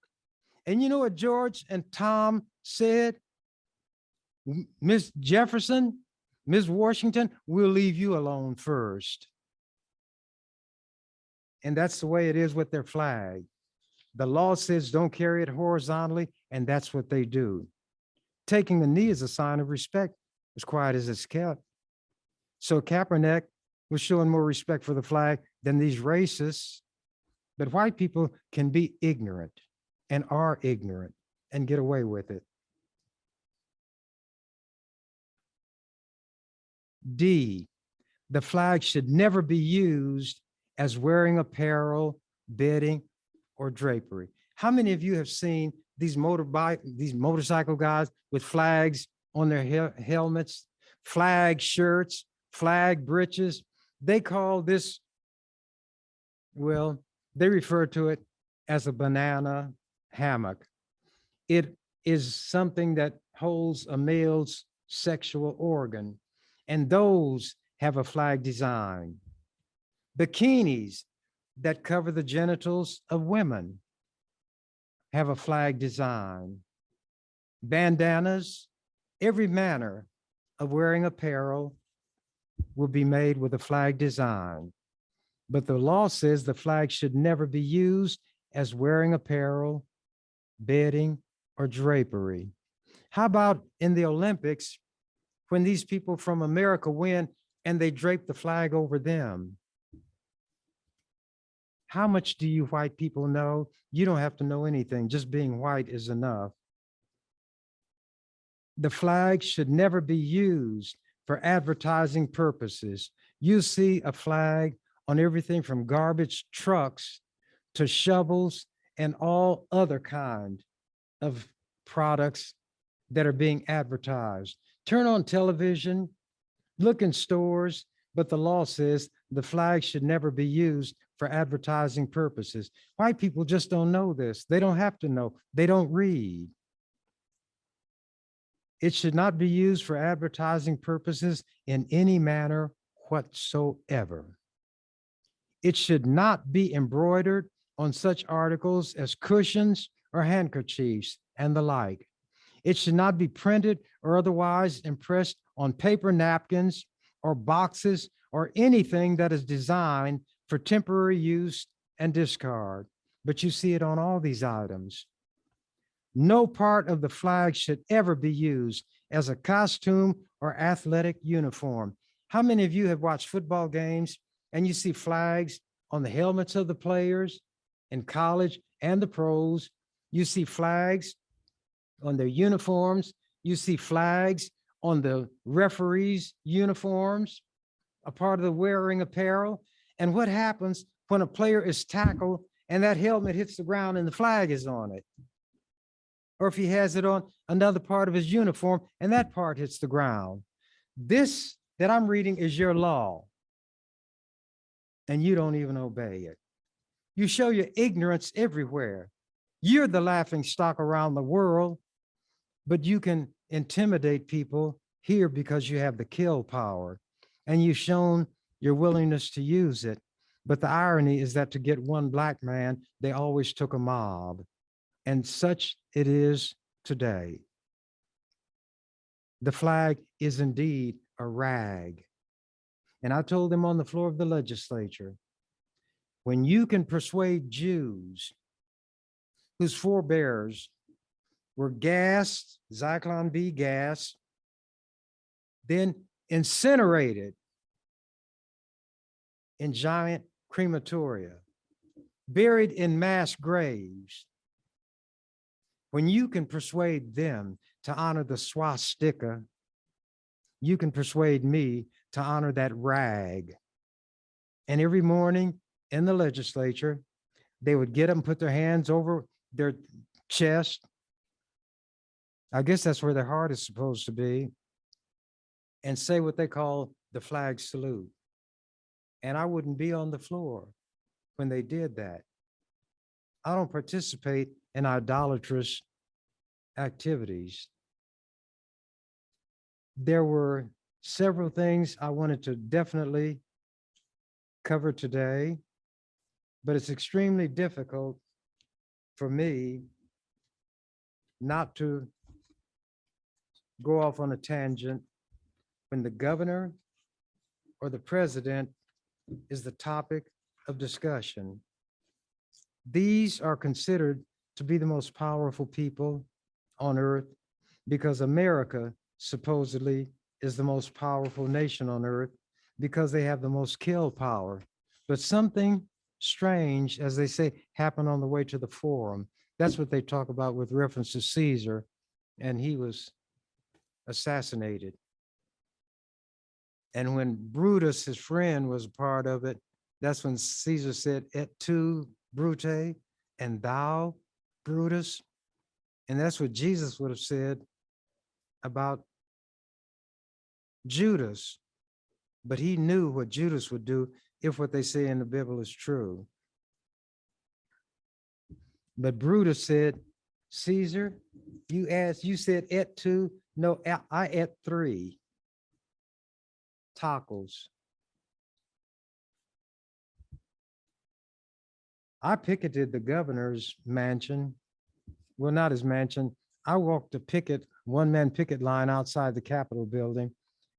And you know what George and Tom said? "Miss Jefferson, Miss Washington, we'll leave you alone first." And that's the way it is with their flag. The law says don't carry it horizontally, and that's what they do. Taking a knee is a sign of respect, as quiet as it's kept. So Kaepernick was showing more respect for the flag than these racists. But white people can be ignorant and are ignorant and get away with it. D, the flag should never be used as wearing apparel, bedding, or drapery. How many of you have seen these motorcycle guys with flags on their helmets, flag shirts, flag breeches? They call this, well, they refer to it as a banana hammock. It is something that holds a male's sexual organ, and those have a flag design. Bikinis that cover the genitals of women have a flag design. Bandanas, every manner of wearing apparel will be made with a flag design. But the law says the flag should never be used as wearing apparel, bedding, or drapery. How about in the Olympics when these people from America win and they drape the flag over them? How much do you white people know? You don't have to know anything. Just being white is enough. The flag should never be used for advertising purposes. You see a flag on everything from garbage trucks to shovels and all other kind of products that are being advertised. Turn on television, look in stores, but the law says the flag should never be used for advertising purposes. White people just don't know this. They don't have to know. They don't read. It should not be used for advertising purposes in any manner whatsoever. It should not be embroidered on such articles as cushions or handkerchiefs and the like. It should not be printed or otherwise impressed on paper napkins or boxes or anything that is designed for temporary use and discard. But you see it on all these items. No part of the flag should ever be used as a costume or athletic uniform. How many of you have watched football games and you see flags on the helmets of the players in college and the pros? You see flags on their uniforms. You see flags on the referees' uniforms, a part of the wearing apparel. And what happens when a player is tackled and that helmet hits the ground and the flag is on it? Or if he has it on another part of his uniform and that part hits the ground. This that I'm reading is your law, and you don't even obey it. You show your ignorance everywhere. You're the laughing stock around the world, but you can intimidate people here because you have the kill power, and you've shown your willingness to use it. But the irony is that to get one black man, they always took a mob, and such it is today. The flag is indeed a rag. And I told them on the floor of the legislature, when you can persuade Jews whose forebears were gassed, Zyklon B gas, then incinerated in giant crematoria, buried in mass graves, when you can persuade them to honor the swastika, you can persuade me to honor that rag. And every morning in the legislature, they would get them, put their hands over their chest, I guess that's where their heart is supposed to be, and say what they call the flag salute. And I wouldn't be on the floor when they did that. I don't participate in idolatrous activities. There were several things I wanted to definitely cover today, but it's extremely difficult for me not to go off on a tangent when the governor or the president is the topic of discussion. These are considered to be the most powerful people on earth because America supposedly is the most powerful nation on earth because they have the most kill power. But something strange, as they say, happened on the way to the forum. That's what they talk about with reference to Caesar, and he was assassinated. And when Brutus, his friend, was a part of it, that's when Caesar said, Et tu, Brute, and thou, Brutus. And that's what Jesus would have said about Judas. But he knew what Judas would do if what they say in the Bible is true. But Brutus said, Caesar, you said et tu, no, I ate 3 tacos. I picketed the governor's mansion. Well, not his mansion. I walked a one-man picket line outside the Capitol building.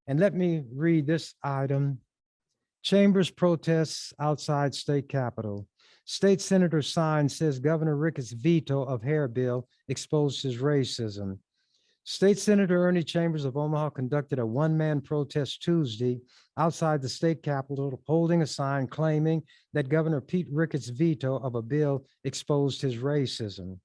And let me read this item. Chambers protests outside state capitol. State senator sign says Governor Ricketts' veto of hair bill exposed his racism. State Senator Ernie Chambers of Omaha conducted a one-man protest Tuesday outside the state capitol, holding a sign claiming that Governor Pete Ricketts' veto of a bill exposed his racism.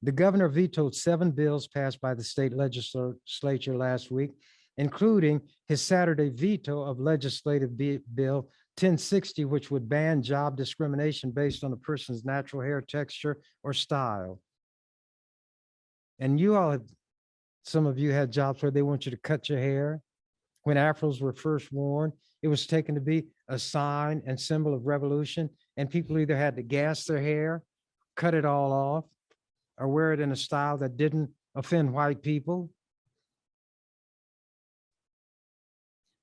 The governor vetoed 7 bills passed by the state legislature last week, including his Saturday veto of legislative bill 1060, which would ban job discrimination based on a person's natural hair texture or style. And some of you had jobs where they want you to cut your hair. When afros were first worn, it was taken to be a sign and symbol of revolution, and people either had to gas their hair, cut it all off, or wear it in a style that didn't offend white people.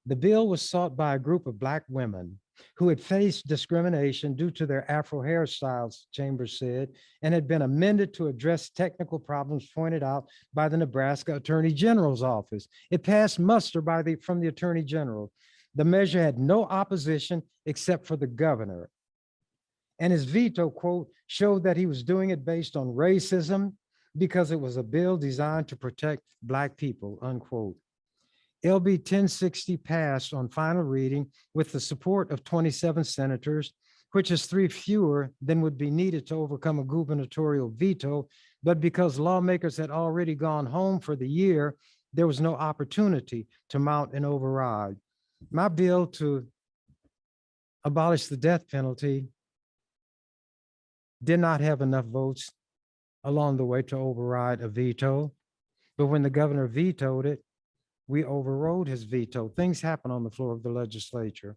The bill was sought by a group of Black women who had faced discrimination due to their Afro hairstyles, Chambers said, and had been amended to address technical problems pointed out by the Nebraska Attorney General's office. It passed muster from the Attorney General. The measure had no opposition except for the governor. And his veto, quote, showed that he was doing it based on racism because it was a bill designed to protect Black people, unquote. LB 1060 passed on final reading with the support of 27 senators, which is 3 fewer than would be needed to overcome a gubernatorial veto. But because lawmakers had already gone home for the year, there was no opportunity to mount an override. My bill to abolish the death penalty did not have enough votes along the way to override a veto. But when the governor vetoed it, we overrode his veto. Things happen on the floor of the legislature.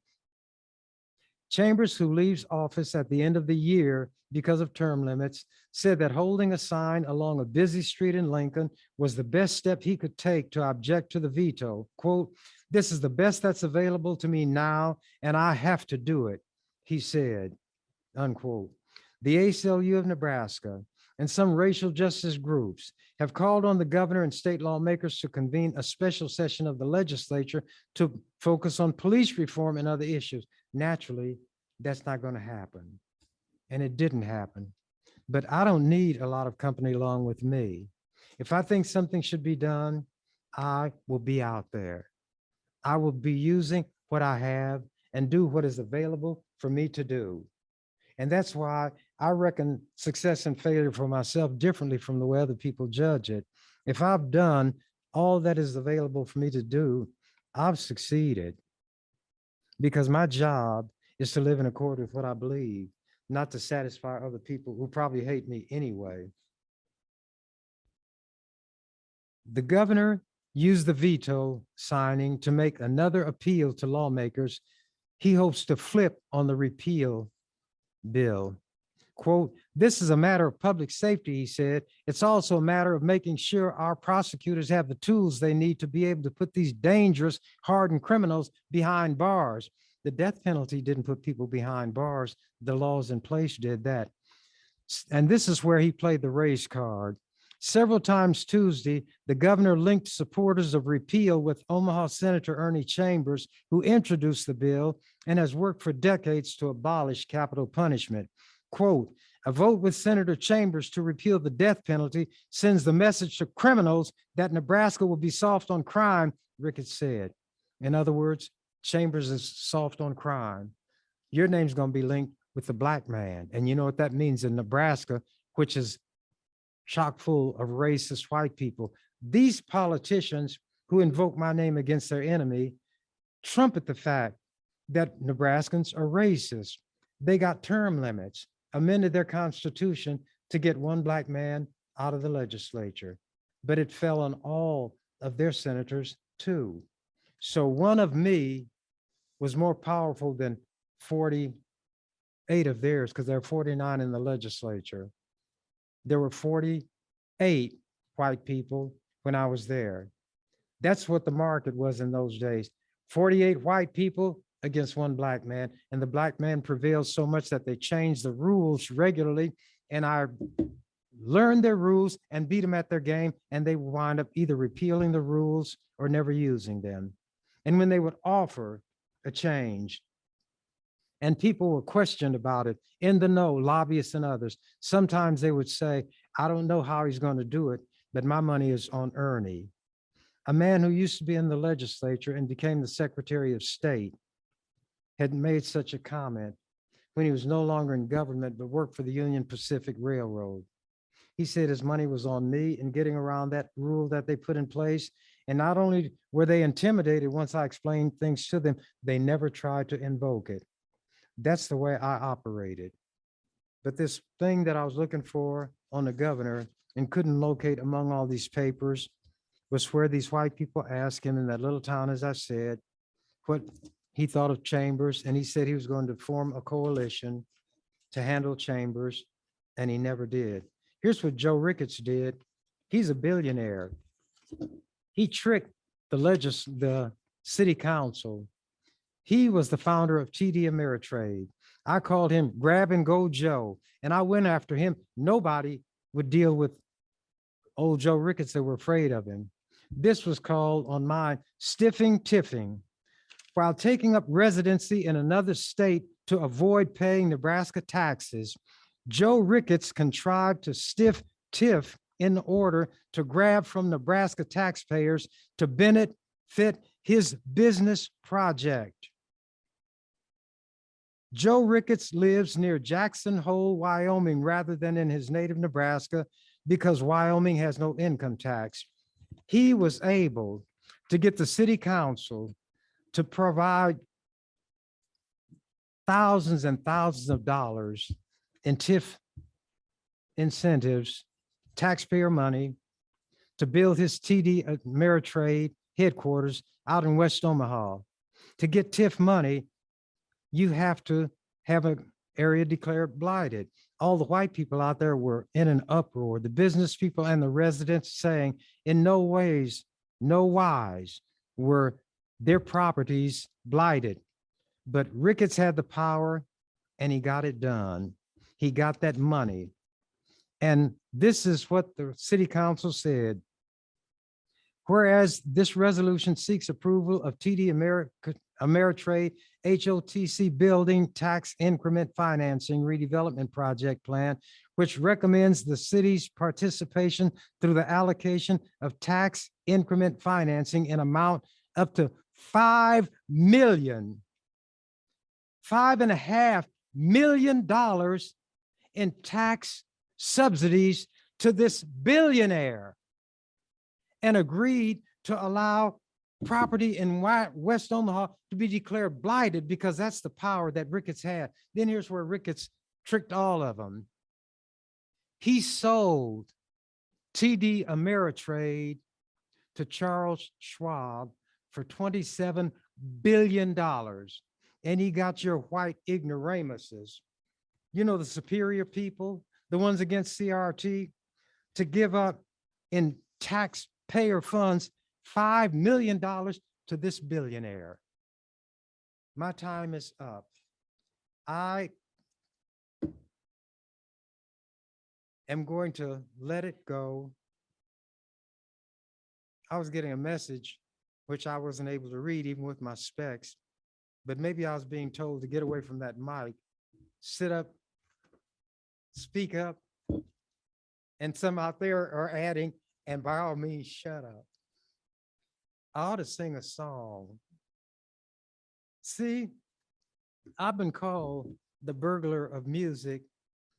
Chambers, who leaves office at the end of the year because of term limits, said that holding a sign along a busy street in Lincoln was the best step he could take to object to the veto. Quote, "This is the best that's available to me now, and I have to do it," he said, unquote. The ACLU of Nebraska and some racial justice groups have called on the governor and state lawmakers to convene a special session of the legislature to focus on police reform and other issues. Naturally, that's not going to happen. And it didn't happen. But I don't need a lot of company along with me. If I think something should be done, I will be out there. I will be using what I have and do what is available for me to do. And that's why I reckon success and failure for myself differently from the way other people judge it. If I've done all that is available for me to do, I've succeeded, because my job is to live in accord with what I believe, not to satisfy other people who probably hate me anyway. The governor used the veto signing to make another appeal to lawmakers. He hopes to flip on the repeal bill. Quote, "This is a matter of public safety," he said. "It's also a matter of making sure our prosecutors have the tools they need to be able to put these dangerous, hardened criminals behind bars." The death penalty didn't put people behind bars. The laws in place did that. And this is where he played the race card. Several times Tuesday, the governor linked supporters of repeal with Omaha Senator Ernie Chambers, who introduced the bill and has worked for decades to abolish capital punishment. Quote, "A vote with Senator Chambers to repeal the death penalty sends the message to criminals that Nebraska will be soft on crime," Ricketts said. In other words, Chambers is soft on crime. Your name's going to be linked with the black man. And you know what that means in Nebraska, which is chock full of racist white people. These politicians who invoke my name against their enemy trumpet the fact that Nebraskans are racist. They got term limits, amended their constitution to get one black man out of the legislature, but it fell on all of their senators too. So one of me was more powerful than 48 of theirs, because there are 49 in the legislature. There were 48 white people when I was there. That's what the market was in those days. 48 white people against one black man, and the black man prevailed so much that they changed the rules regularly, and I learned their rules and beat them at their game, and they would wind up either repealing the rules or never using them. And when they would offer a change, and people were questioned about it, in the know, lobbyists and others, sometimes they would say, "I don't know how he's going to do it, but my money is on Ernie." A man who used to be in the legislature and became the Secretary of State had made such a comment when he was no longer in government, but worked for the Union Pacific Railroad. He said his money was on me in getting around that rule that they put in place. And not only were they intimidated once I explained things to them, they never tried to invoke it. That's the way I operated. But this thing that I was looking for on the governor and couldn't locate among all these papers was where these white people asked him in that little town, as I said, what he thought of Chambers. And he said he was going to form a coalition to handle Chambers, and he never did. Here's what Joe Ricketts did. He's a billionaire. He tricked the city council. He was the founder of TD Ameritrade. I called him Grab and Go Joe, and I went after him. Nobody would deal with old Joe Ricketts. They were afraid of him. This was called on mine stiffing tiffing. While taking up residency in another state to avoid paying Nebraska taxes, Joe Ricketts contrived to stiff tiff in order to grab from Nebraska taxpayers to benefit his business project. Joe Ricketts lives near Jackson Hole, Wyoming, rather than in his native Nebraska, because Wyoming has no income tax. He was able to get the city council to provide thousands and thousands of dollars in TIF incentives, taxpayer money, to build his TD Ameritrade headquarters out in West Omaha. To get TIF money, you have to have an area declared blighted. All the white people out there were in an uproar, the business people and the residents saying in no ways, no wise were their properties blighted. But Ricketts had the power and he got it done. He got that money. And this is what the city council said. Whereas this resolution seeks approval of TD Ameritrade HOTC Building Tax Increment Financing Redevelopment Project Plan, which recommends the city's participation through the allocation of tax increment financing in amount up to $5.5 million in tax subsidies to this billionaire, and agreed to allow property in West Omaha to be declared blighted because that's the power that Ricketts had. Then here's where Ricketts tricked all of them. He sold TD Ameritrade to Charles Schwab for $27 billion. And he got your white ignoramuses, you know, the superior people, the ones against CRT, to give up in taxpayer funds $5 million to this billionaire. My time is up. I am going to let it go. I was getting a message which I wasn't able to read even with my specs, but maybe I was being told to get away from that mic, sit up, speak up, and some out there are adding, and by all means, shut up. I ought to sing a song. See, I've been called the burglar of music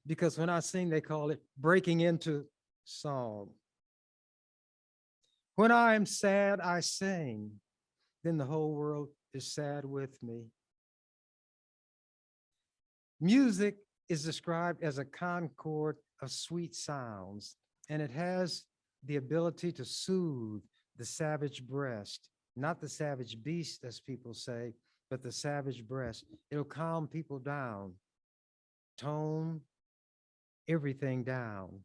because when I sing, they call it breaking into song. When I am sad, I sing, then the whole world is sad with me. Music is described as a concord of sweet sounds, and it has the ability to soothe the savage breast, not the savage beast, as people say, but the savage breast. It'll calm people down, tone everything down,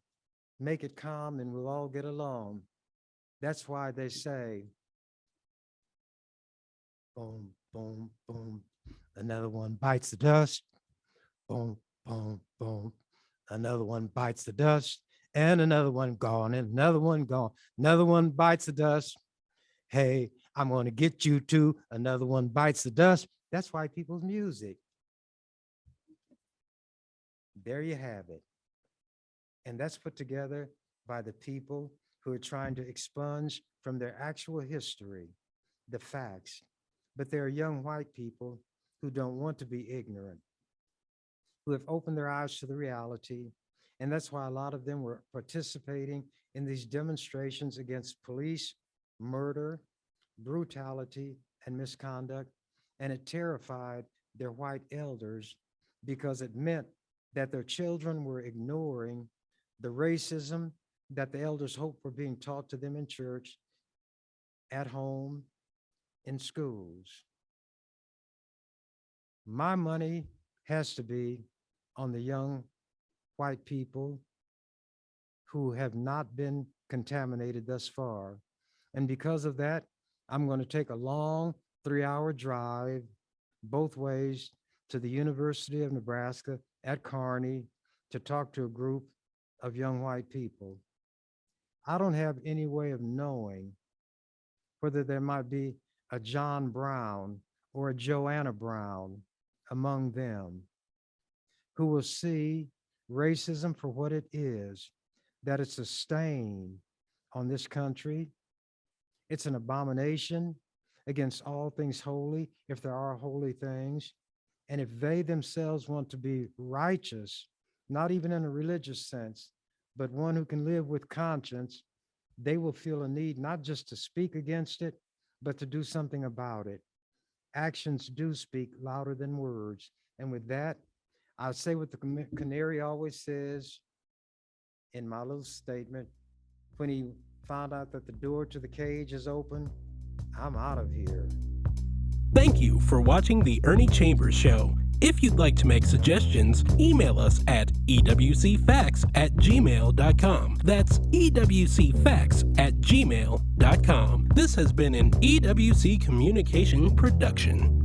make it calm, and we'll all get along. That's why they say, boom, boom, boom. Another one bites the dust. Boom, boom, boom. Another one bites the dust, and another one gone, and another one gone. Another one bites the dust. Hey, I'm going to get you too. Another one bites the dust. That's white people's music. There you have it. And that's put together by the people who are trying to expunge from their actual history the facts. But there are young white people who don't want to be ignorant, who have opened their eyes to the reality. And that's why a lot of them were participating in these demonstrations against police, murder, brutality, and misconduct. And it terrified their white elders because it meant that their children were ignoring the racism that the elders hoped were being taught to them in church, at home, in schools. My money has to be on the young white people who have not been contaminated thus far. And because of that, I'm going to take a long 3-hour drive both ways to the University of Nebraska at Kearney to talk to a group of young white people. I don't have any way of knowing whether there might be a John Brown or a Joanna Brown among them who will see racism for what it is, that it's a stain on this country. It's an abomination against all things holy, if there are holy things. And if they themselves want to be righteous, not even in a religious sense, but one who can live with conscience, they will feel a need not just to speak against it, but to do something about it. Actions do speak louder than words. And with that, I'll say what the canary always says in my little statement. When he found out that the door to the cage is open, I'm out of here. Thank you for watching The Ernie Chambers Show. If you'd like to make suggestions, email us at ewcfacts@gmail.com. That's ewcfacts@gmail.com. This has been an EWC Communication production.